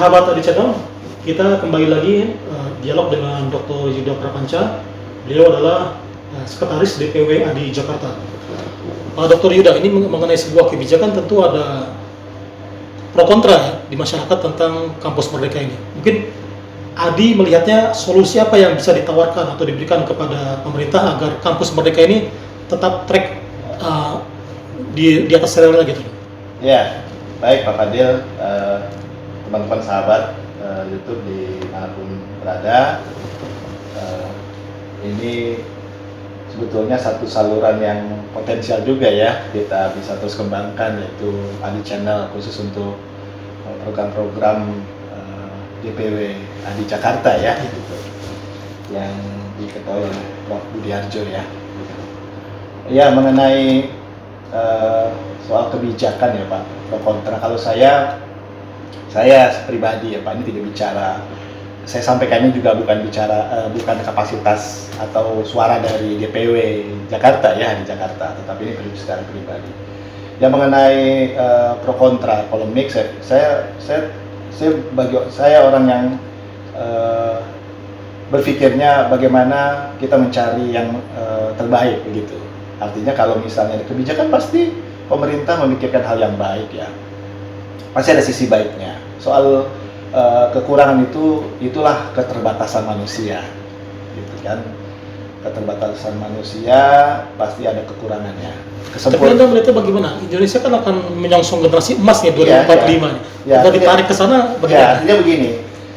sahabat Adi Channel, kita kembali lagi dialog dengan Dr. Yuda Prapanca. Beliau adalah Sekretaris DPW Adi Jakarta. Dr. Yuda, ini mengenai sebuah kebijakan tentu ada pro kontra ya, di masyarakat tentang kampus merdeka ini. Mungkin Adi melihatnya solusi apa yang bisa ditawarkan atau diberikan kepada pemerintah agar kampus merdeka ini tetap track di atas rel gitu. Ya, baik Pak Fadil, teman-teman sahabat YouTube di manapun berada, ini sebetulnya satu saluran yang potensial juga ya kita bisa terus kembangkan, yaitu Adi Channel khusus untuk program-program DPW Adi Jakarta ya, gitu, yang diketuai oleh Prof. Budi Harjo ya. Ya, mengenai soal kebijakan ya Pak, pro kontra. Kalau saya pribadi ya Pak, ini tidak bicara, saya sampaikannya juga bukan kapasitas atau suara dari DPW Jakarta ya, di Jakarta, tetapi ini secara pribadi. Yang mengenai pro kontra polemik, saya orang yang berpikirnya bagaimana kita mencari yang terbaik begitu. Artinya kalau misalnya ada kebijakan, pasti pemerintah memikirkan hal yang baik ya. Pasti ada sisi baiknya. Soal kekurangan itulah keterbatasan manusia, gitu kan. Keterbatasan manusia pasti ada kekurangannya. Tapi Anda melihatnya bagaimana? Indonesia kan akan menyongsong generasi emas nih 2045 nih. Kita ditarik ke sana bagaimana? Ya, artinya begini.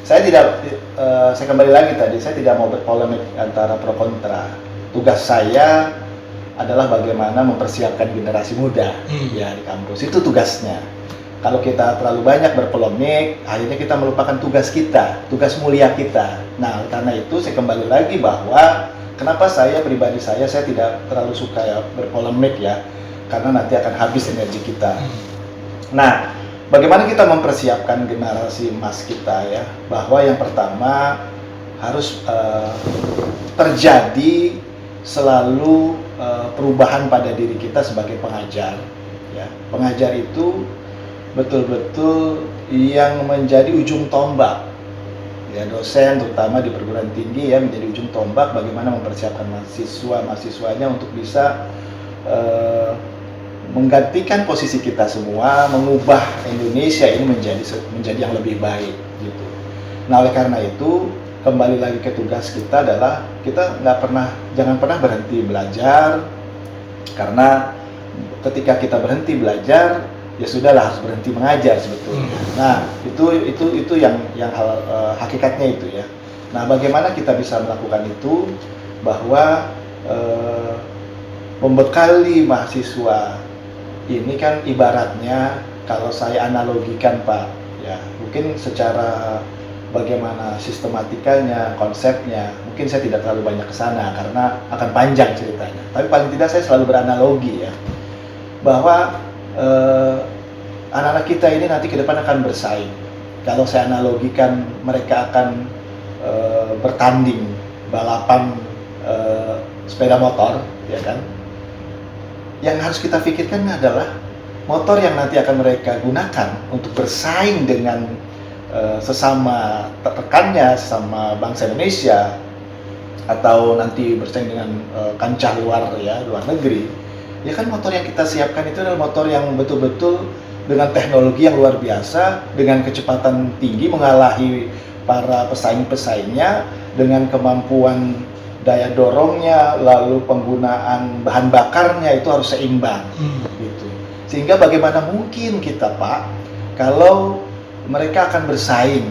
Saya kembali lagi tadi, saya tidak mau berpolemik antara pro kontra. Tugas saya adalah bagaimana mempersiapkan generasi muda ya di kampus. Itu tugasnya. Kalau kita terlalu banyak berpolemik, akhirnya kita melupakan tugas kita, tugas mulia kita. Nah, karena itu saya kembali lagi bahwa kenapa pribadi saya tidak terlalu suka ya berpolemik ya, karena nanti akan habis energi kita. Nah, bagaimana kita mempersiapkan generasi emas kita ya, bahwa yang pertama harus terjadi selalu perubahan pada diri kita sebagai pengajar ya. Pengajar itu betul-betul yang menjadi ujung tombak ya, dosen terutama di perguruan tinggi ya, menjadi ujung tombak bagaimana mempersiapkan mahasiswanya untuk bisa menggantikan posisi kita semua, mengubah Indonesia ini menjadi yang lebih baik gitu. Nah, oleh karena itu kembali lagi ke tugas kita adalah kita jangan pernah berhenti belajar, karena ketika kita berhenti belajar ya sudahlah, harus berhenti mengajar sebetulnya. Nah, itu yang hal hakikatnya itu ya. Nah, bagaimana kita bisa melakukan itu, bahwa membekali mahasiswa ini kan ibaratnya, kalau saya analogikan Pak ya, mungkin secara bagaimana sistematikanya, konsepnya, mungkin saya tidak terlalu banyak ke sana karena akan panjang ceritanya. Tapi paling tidak saya selalu beranalogi ya, bahwa anak-anak kita ini nanti ke depan akan bersaing. Kalau saya analogikan, mereka akan bertanding balapan sepeda motor, ya kan? Yang harus kita pikirkan adalah motor yang nanti akan mereka gunakan untuk bersaing dengan sesama rekannya, sesama bangsa Indonesia, atau nanti bersaing dengan kancah luar negeri. Ya kan, motor yang kita siapkan itu adalah motor yang betul-betul dengan teknologi yang luar biasa, dengan kecepatan tinggi mengalahi para pesaing-pesaingnya, dengan kemampuan daya dorongnya, lalu penggunaan bahan bakarnya itu harus seimbang gitu. Sehingga bagaimana mungkin kita Pak, kalau mereka akan bersaing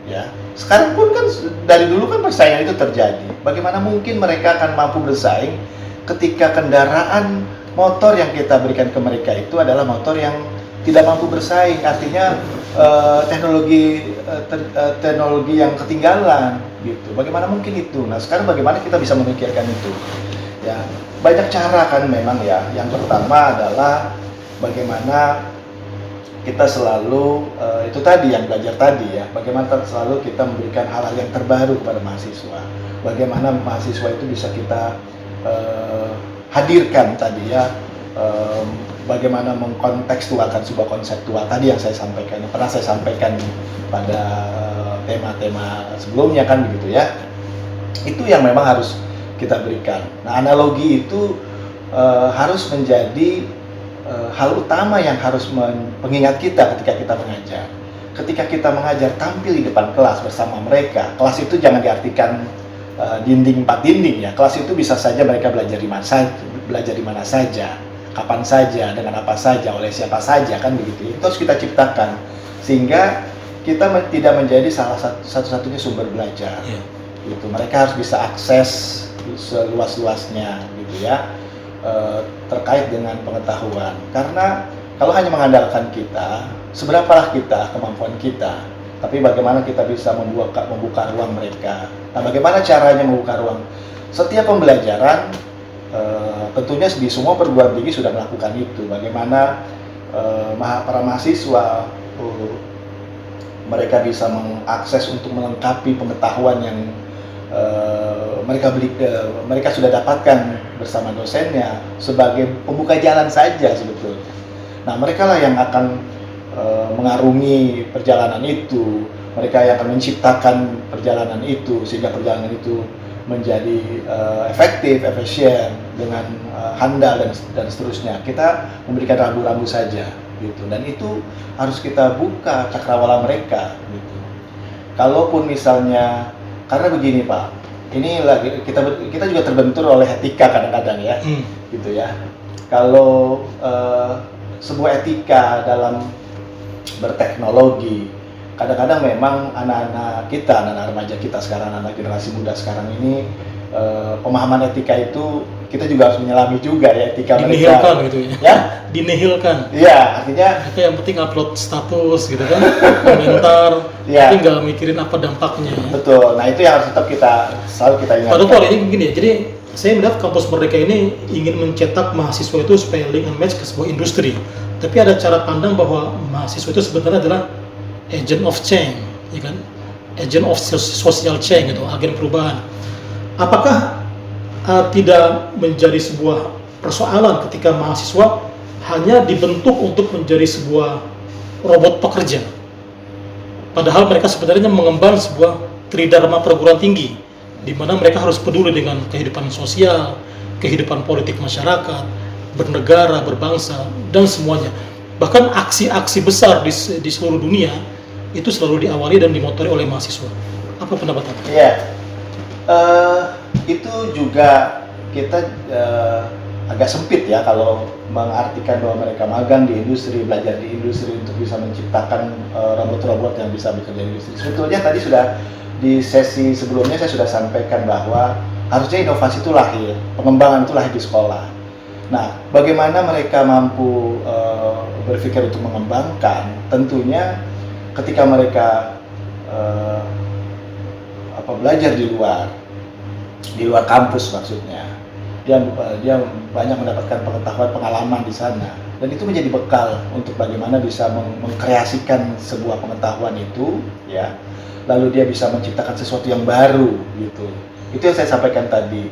ya. Sekarang pun kan dari dulu kan persaingan itu terjadi. Bagaimana mungkin mereka akan mampu bersaing ketika kendaraan motor yang kita berikan ke mereka itu adalah motor yang tidak mampu bersaing, artinya teknologi yang ketinggalan gitu. Bagaimana mungkin itu? Nah, sekarang bagaimana kita bisa memikirkan itu? Ya, banyak cara kan memang ya. Yang pertama adalah bagaimana kita selalu itu tadi yang belajar tadi ya. Bagaimana selalu kita memberikan hal-hal yang terbaru kepada mahasiswa. Bagaimana mahasiswa itu bisa kita hadirkan tadi ya. bagaimana mengkontekstualkan sebuah konseptual tadi yang saya sampaikan, yang pernah saya sampaikan pada tema-tema sebelumnya kan begitu ya. Itu yang memang harus kita berikan. Nah, analogi itu harus menjadi hal utama yang harus mengingat kita ketika kita mengajar. Ketika kita mengajar, tampil di depan kelas bersama mereka. Kelas itu jangan diartikan dinding 4 dinding ya. Kelas itu bisa saja mereka belajar di mana saja, kapan saja, dengan apa saja, oleh siapa saja, kan begitu. Itu harus kita ciptakan sehingga kita tidak menjadi salah satu-satunya sumber belajar. Gitu. Mereka harus bisa akses seluas-luasnya gitu ya, terkait dengan pengetahuan. Karena kalau hanya mengandalkan kita, seberapalah kita, kemampuan kita, tapi bagaimana kita bisa membuka ruang mereka. Nah, bagaimana caranya membuka ruang? Setiap pembelajaran tentunya di semua perguruan tinggi sudah melakukan itu. Bagaimana para mahasiswa mereka bisa mengakses untuk melengkapi pengetahuan yang mereka sudah dapatkan bersama dosennya sebagai pembuka jalan saja sebetulnya. Nah, mereka lah yang akan mengarungi perjalanan itu, mereka yang akan menciptakan perjalanan itu sehingga perjalanan itu menjadi efektif, efisien, dengan handal dan seterusnya. Kita memberikan rambu-rambu saja gitu, dan itu harus kita buka cakrawala mereka gitu. Kalaupun misalnya, karena begini Pak, ini lagi kita juga terbentur oleh etika kadang-kadang ya, gitu ya. Kalau sebuah etika dalam berteknologi, kadang-kadang memang anak-anak remaja kita sekarang, anak generasi muda sekarang ini, pemahaman etika itu kita juga harus menyelami juga ya, etika dinihilkan mereka. Gitu ya. Ya? Dinihilkan. Iya, artinya mereka yang penting upload status gitu kan, komentar, ya, tapi nggak mikirin apa dampaknya. Ya. Betul. Nah, itu yang harus tetap selalu kita ingat. Pak Dokter, ini begini ya. Jadi saya melihat kampus Merdeka ini ingin mencetak mahasiswa itu supaya link and match ke sebuah industri. Tapi ada cara pandang bahwa mahasiswa itu sebenarnya adalah agent of change, ya kan? Agent of social change gitu, agen perubahan. Apakah tidak menjadi sebuah persoalan ketika mahasiswa hanya dibentuk untuk menjadi sebuah robot pekerja? Padahal mereka sebenarnya mengemban sebuah tridharma perguruan tinggi, di mana mereka harus peduli dengan kehidupan sosial, kehidupan politik masyarakat, bernegara, berbangsa, dan semuanya. Bahkan aksi-aksi besar di seluruh dunia itu selalu diawali dan dimotori oleh mahasiswa. Apa pendapat Anda? Iya, itu juga kita agak sempit ya kalau mengartikan bahwa mereka magang di industri, belajar di industri untuk bisa menciptakan robot-robot yang bisa bekerja di industri. Sebetulnya tadi sudah di sesi sebelumnya saya sudah sampaikan bahwa harusnya inovasi itu lahir, pengembangan itu lahir di sekolah. Nah, bagaimana mereka mampu berpikir untuk mengembangkan? Tentunya ketika mereka belajar di luar kampus maksudnya, dia banyak mendapatkan pengetahuan, pengalaman di sana, dan itu menjadi bekal untuk bagaimana bisa mengkreasikan sebuah pengetahuan itu, ya. Lalu dia bisa menciptakan sesuatu yang baru gitu. Itu yang saya sampaikan tadi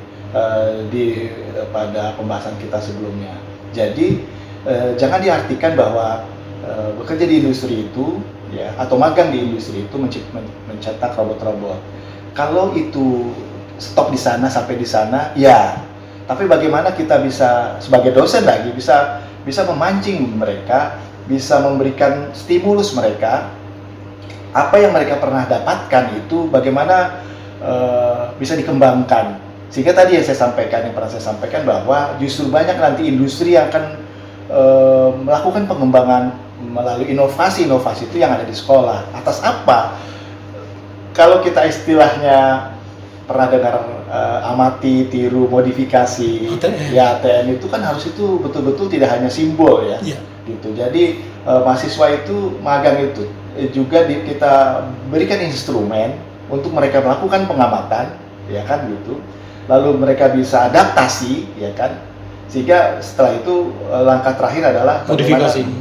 pada pembahasan kita sebelumnya. Jadi jangan diartikan bahwa bekerja di industri itu, ya, atau magang di industri itu mencetak robot-robot. Kalau itu stop di sana, sampai di sana, ya. Tapi bagaimana kita bisa sebagai dosen lagi bisa memancing mereka, bisa memberikan stimulus mereka, apa yang mereka pernah dapatkan itu bagaimana bisa dikembangkan. Sehingga tadi yang pernah saya sampaikan bahwa justru banyak nanti industri yang akan melakukan pengembangan melalui inovasi-inovasi itu yang ada di sekolah. Atas apa? Kalau kita istilahnya pernah dengar amati, tiru, modifikasi, ATM. Ya ATM itu kan harus itu betul-betul tidak hanya simbol ya, gitu. Jadi mahasiswa itu magang itu juga kita berikan instrumen untuk mereka melakukan pengamatan, ya kan gitu. Lalu mereka bisa adaptasi, ya kan. Sehingga setelah itu langkah terakhir adalah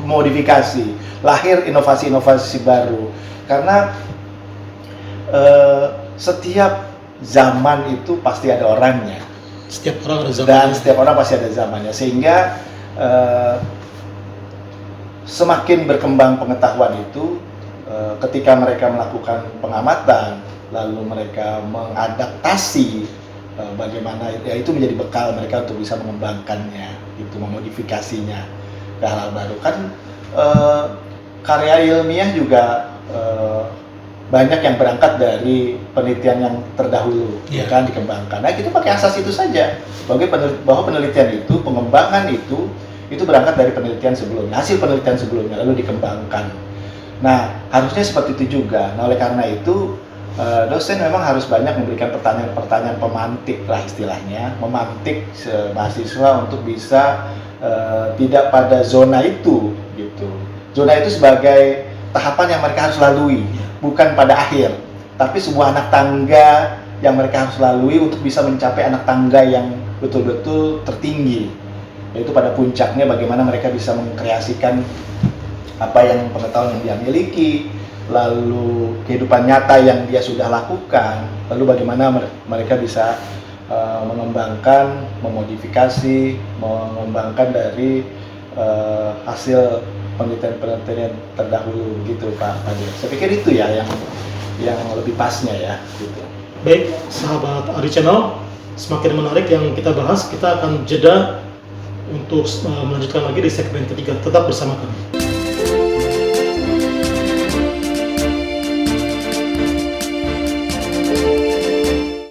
modifikasi, lahir inovasi-inovasi baru. Karena setiap zaman itu pasti ada orangnya. Setiap orang ada zamannya. Dan setiap orang pasti ada zamannya. Sehingga semakin berkembang pengetahuan itu, ketika mereka melakukan pengamatan, lalu mereka mengadaptasi, bagaimana ya itu menjadi bekal mereka untuk bisa mengembangkannya, itu memodifikasinya ke hal baru. Kan karya ilmiah juga banyak yang berangkat dari penelitian yang terdahulu, ya kan, dikembangkan. Nah, kita pakai asas itu saja, bahwa penelitian itu, pengembangan itu berangkat dari penelitian sebelumnya, hasil penelitian sebelumnya, lalu dikembangkan. Nah, harusnya seperti itu juga. Nah, oleh karena itu, dosen memang harus banyak memberikan pertanyaan-pertanyaan pemantik lah istilahnya, memantik mahasiswa untuk bisa tidak pada zona itu, gitu. Zona itu sebagai tahapan yang mereka harus lalui, bukan pada akhir, tapi sebuah anak tangga yang mereka harus lalui untuk bisa mencapai anak tangga yang betul-betul tertinggi, yaitu pada puncaknya bagaimana mereka bisa mengkreasikan apa yang pengetahuan yang dia miliki, lalu kehidupan nyata yang dia sudah lakukan, lalu bagaimana mereka bisa mengembangkan, memodifikasi, mengembangkan dari hasil penelitian terdahulu, gitu Pak Fadil. Saya pikir itu ya yang lebih pasnya ya, gitu. Baik, sahabat Ari Channel, semakin menarik yang kita bahas. Kita akan jeda untuk melanjutkan lagi di segmen ketiga. Tetap bersama kami.